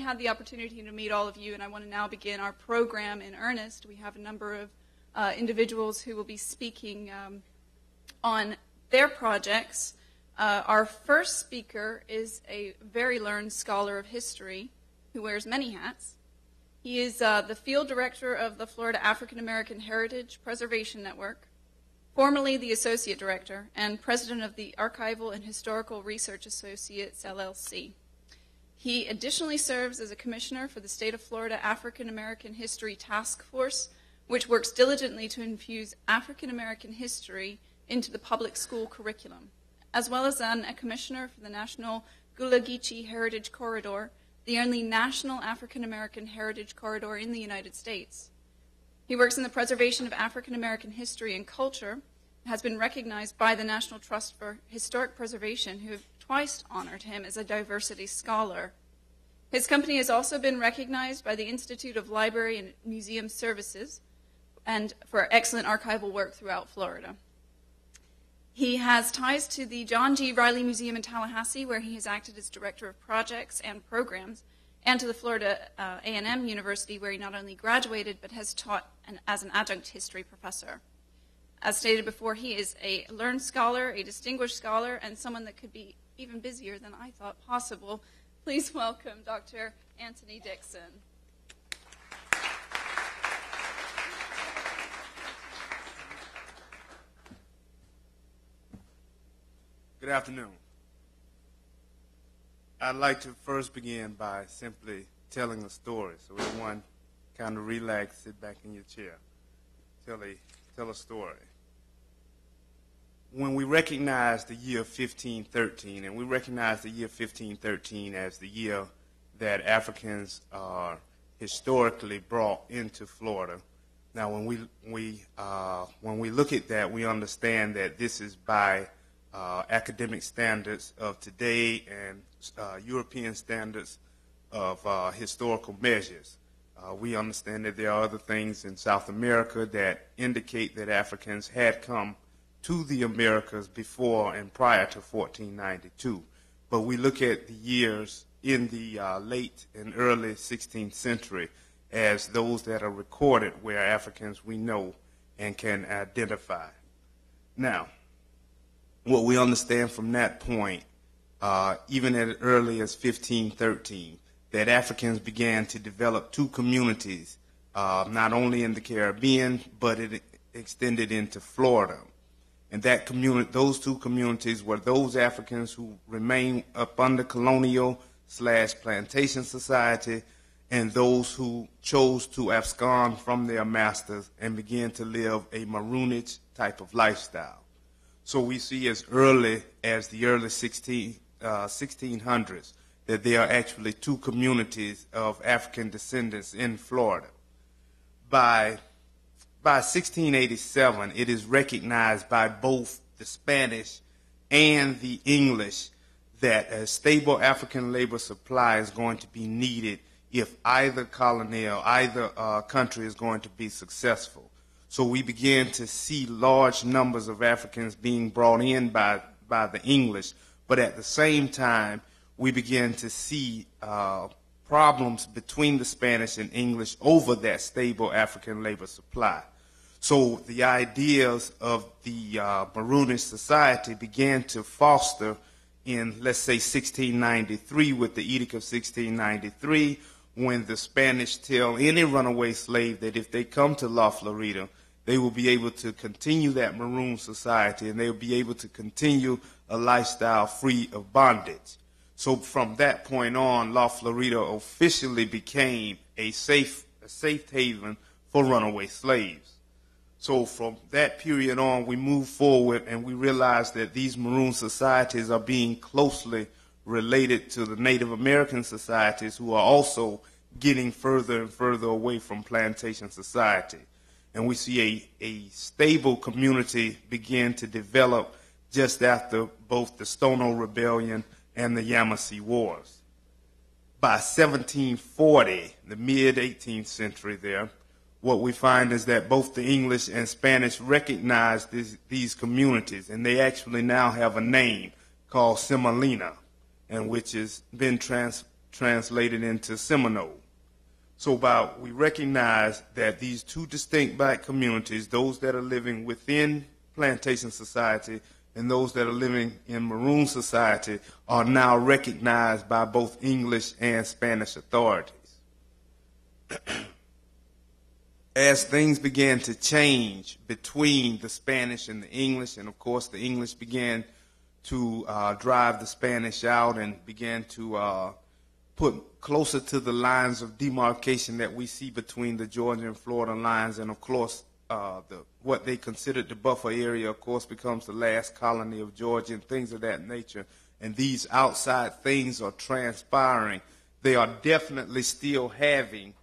had the opportunity to meet all of you, and I want to now begin our program in earnest. We have a number of individuals who will be speaking on their projects. Our first speaker is a very learned scholar of history who wears many hats. He is the field director of the Florida African American Heritage Preservation Network, formerly the associate director and president of the Archival and Historical Research Associates, LLC. He additionally serves as a commissioner for the State of Florida African American History Task Force, which works diligently to infuse African American history into the public school curriculum, as well as a commissioner for the National Gullah Geechee Heritage Corridor, the only national African American heritage corridor in the United States. He works in the preservation of African American history and culture, and has been recognized by the National Trust for Historic Preservation, who have twice honored him as a diversity scholar. His company has also been recognized by the Institute of Library and Museum Services and for excellent archival work throughout Florida. He has ties to the John G. Riley Museum in Tallahassee, where he has acted as director of projects and programs, and to the Florida A&M University, where he not only graduated but has taught as an adjunct history professor. As stated before, he is a learned scholar, a distinguished scholar, and someone that could be even busier than I thought possible. Please welcome Dr. Anthony Dixon. Good afternoon. I'd like to first begin by simply telling a story. So everyone kind of relax, sit back in your chair, tell a story. When we recognize the year 1513, and we recognize the year 1513 as the year that Africans are historically brought into Florida. Now, when we look at that, we understand that this is by academic standards of today and European standards of historical measures. We understand that there are other things in South America that indicate that Africans had come to the Americas before and prior to 1492. But we look at the years in the late and early 16th century as those that are recorded where Africans we know and can identify. Now, what we understand from that point, even as early as 1513, that Africans began to develop two communities, not only in the Caribbean, but it extended into Florida. And that those two communities were those Africans who remained up under colonial/plantation society, and those who chose to abscond from their masters and began to live a maroonage type of lifestyle. So we see as early as the early 1600s that there are actually two communities of African descendants in Florida. By 1687, it is recognized by both the Spanish and the English that a stable African labor supply is going to be needed if either colony or either country is going to be successful. So we begin to see large numbers of Africans being brought in by the English, but at the same time, we begin to see problems between the Spanish and English over that stable African labor supply. So the ideas of the maroonage society began to foster in, let's say, 1693 with the Edict of 1693, when the Spanish tell any runaway slave that if they come to La Florida, they will be able to continue that maroon society and they will be able to continue a lifestyle free of bondage. So from that point on, La Florida officially became a safe haven for runaway slaves. So from that period on, we move forward and we realize that these maroon societies are being closely related to the Native American societies, who are also getting further and further away from plantation society. And we see a stable community begin to develop just after both the Stono Rebellion and the Yamasee Wars. By 1740, the mid-18th century there, what we find is that both the English and Spanish recognize these communities, and they actually now have a name called Semolina, and which has been translated into Seminole. So we recognize that these two distinct black communities, those that are living within plantation society and those that are living in maroon society, are now recognized by both English and Spanish authorities. As things began to change between the Spanish and the English, and of course the English began to drive the Spanish out and began to put closer to the lines of demarcation that we see between the Georgia and Florida lines, and of course what they considered the buffer area, of course, becomes the last colony of Georgia and things of that nature. And these outside things are transpiring. They are definitely still having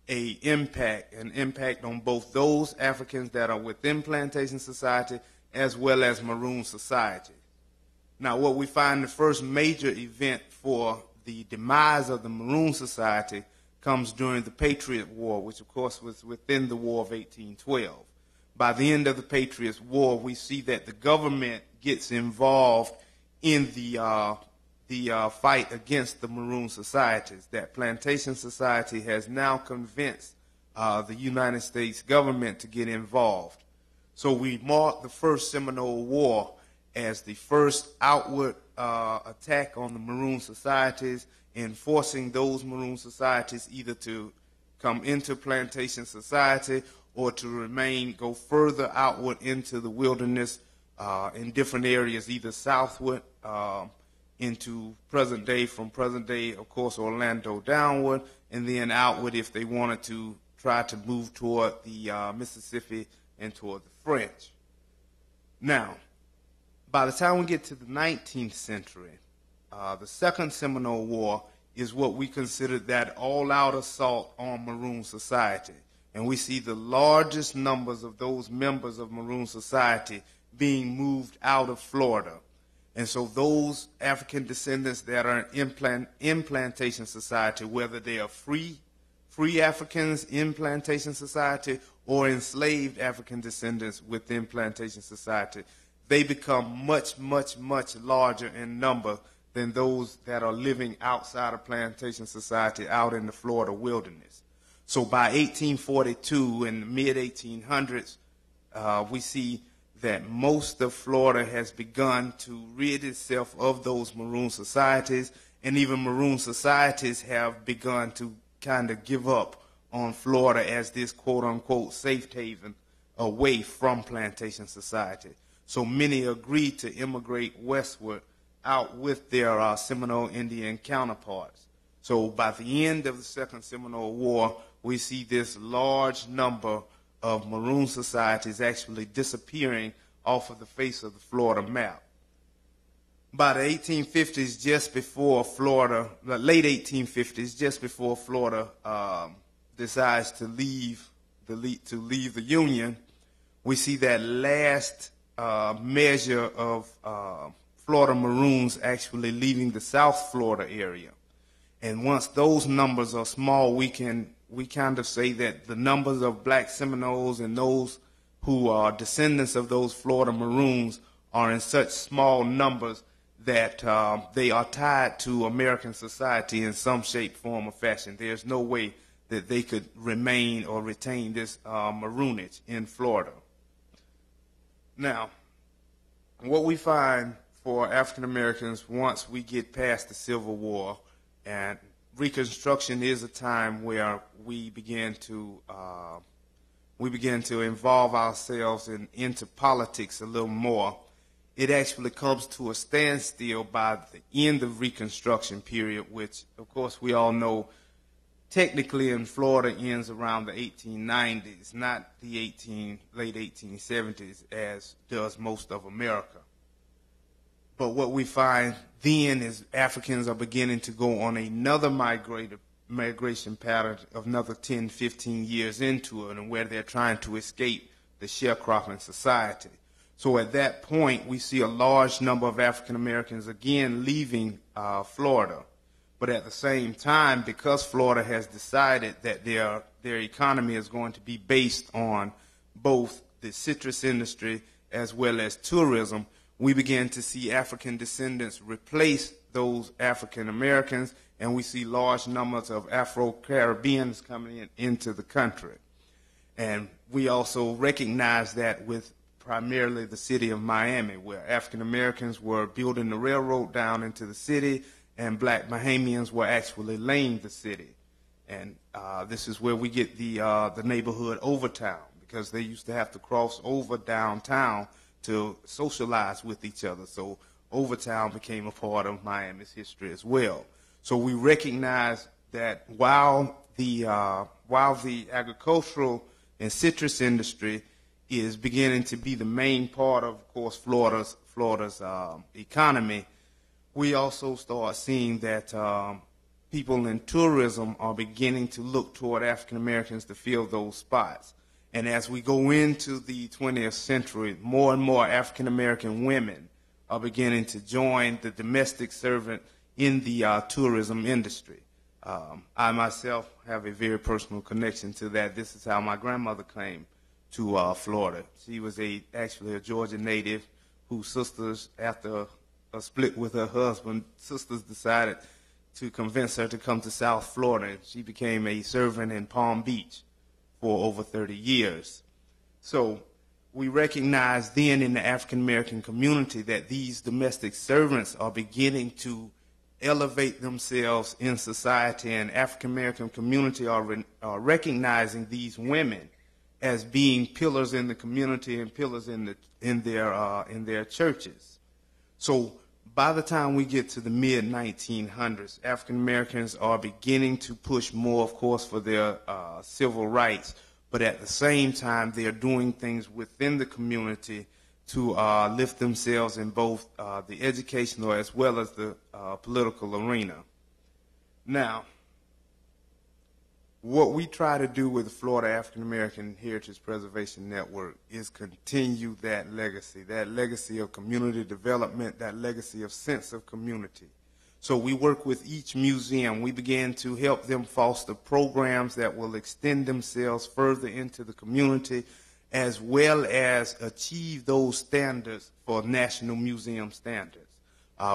an impact on both those Africans that are within plantation society as well as maroon society. Now, what we find the first major event for the demise of the maroon society comes during the Patriot War, which of course was within the War of 1812. By the end of the Patriot War, we see that the government gets involved in the fight against the maroon societies. That plantation society has now convinced the United States government to get involved. So we mark the first Seminole War as the first outward attack on the maroon societies, and forcing those maroon societies either to come into plantation society or to go further outward into the wilderness in different areas, either southward into from present day, of course, Orlando downward, and then outward if they wanted to try to move toward the Mississippi and toward the French. Now, by the time we get to the 19th century, the Second Seminole War is what we consider that all-out assault on maroon society. And we see the largest numbers of those members of maroon society being moved out of Florida. And so those African descendants that are in plantation society, whether they are free Africans in plantation society or enslaved African descendants within plantation society, they become much, much, much larger in number than those that are living outside of plantation society out in the Florida wilderness. So by 1842, in the mid-1800s, we see that most of Florida has begun to rid itself of those maroon societies, and even maroon societies have begun to kind of give up on Florida as this quote-unquote safe haven away from plantation society. So many agreed to immigrate westward out with their Seminole Indian counterparts. So by the end of the Second Seminole War, we see this large number of maroon societies actually disappearing off of the face of the Florida map. By the 1850s, just before Florida, the late 1850s, just before Florida decides to leave the Union, we see that last measure of Florida Maroons actually leaving the South Florida area. And once those numbers are small, we kind of say that the numbers of black Seminoles and those who are descendants of those Florida Maroons are in such small numbers that they are tied to American society in some shape, form, or fashion. There's no way that they could remain or retain this maroonage in Florida. Now, what we find for African Americans once we get past the Civil War, and Reconstruction is a time where we begin to involve ourselves into politics a little more. It actually comes to a standstill by the end of Reconstruction period, which, of course, we all know technically in Florida ends around the 1890s, not the late 1870s, as does most of America. But what we find then is Africans are beginning to go on another migration pattern of another 10, 15 years into it, and where they're trying to escape the sharecropping society. So at that point, we see a large number of African Americans again leaving Florida. But at the same time, because Florida has decided that their economy is going to be based on both the citrus industry as well as tourism, we begin to see African descendants replace those African Americans, and we see large numbers of Afro-Caribbeans coming into the country. And we also recognize that with primarily the city of Miami, where African Americans were building the railroad down into the city, and black Bahamians were actually laying the city. And this is where we get the neighborhood Overtown, because they used to have to cross over downtown to socialize with each other. So Overtown became a part of Miami's history as well. So we recognize that while the agricultural and citrus industry is beginning to be the main part of course, Florida's economy, we also start seeing that people in tourism are beginning to look toward African Americans to fill those spots. And as we go into the 20th century, more and more African American women are beginning to join the domestic servant in the tourism industry. I myself have a very personal connection to that. This is how my grandmother came to Florida. She was actually a Georgia native whose sisters, after a split with her husband, sisters decided to convince her to come to South Florida. She became a servant in Palm Beach for over 30 years. So we recognize then in the African American community that these domestic servants are beginning to elevate themselves in society, and African American community are recognizing these women as being pillars in the community and pillars in their churches. So by the time we get to the mid-1900s, African Americans are beginning to push more, of course, for their civil rights, but at the same time they're doing things within the community to lift themselves in both the educational as well as the political arena. Now, what we try to do with the Florida African American Heritage Preservation Network is continue that legacy of community development, that legacy of sense of community. So we work with each museum. We begin to help them foster programs that will extend themselves further into the community, as well as achieve those standards for national museum standards.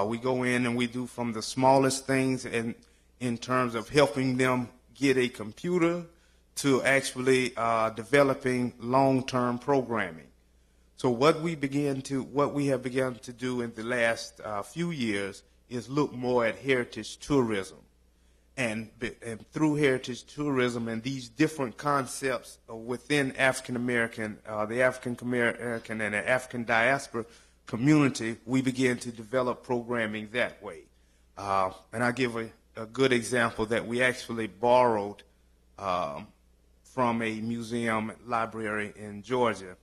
We go in and we do from the smallest things in terms of helping them get a computer to actually developing long-term programming. So what we have begun to do in the last few years is look more at heritage tourism. And through heritage tourism and these different concepts within African American, the African American and the African diaspora community, we begin to develop programming that way. And I give a good example that we actually borrowed from a museum library in Georgia.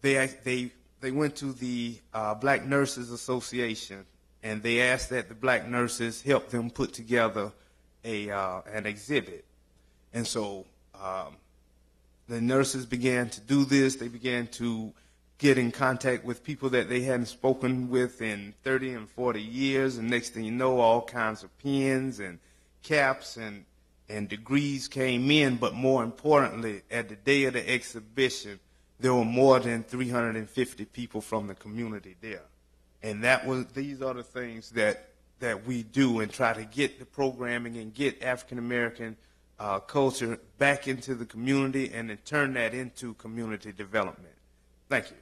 They went to the Black Nurses Association, and they asked that the black nurses help them put together an exhibit. And so the nurses began to do this. They began to get in contact with people that they hadn't spoken with in 30 and 40 years, and next thing you know, all kinds of pins and caps and degrees came in. But more importantly, at the day of the exhibition, there were more than 350 people from the community there. And these are the things that we do and try to get the programming and get African American culture back into the community and then turn that into community development. Thank you.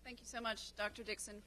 Thank you so much, Dr. Dixon.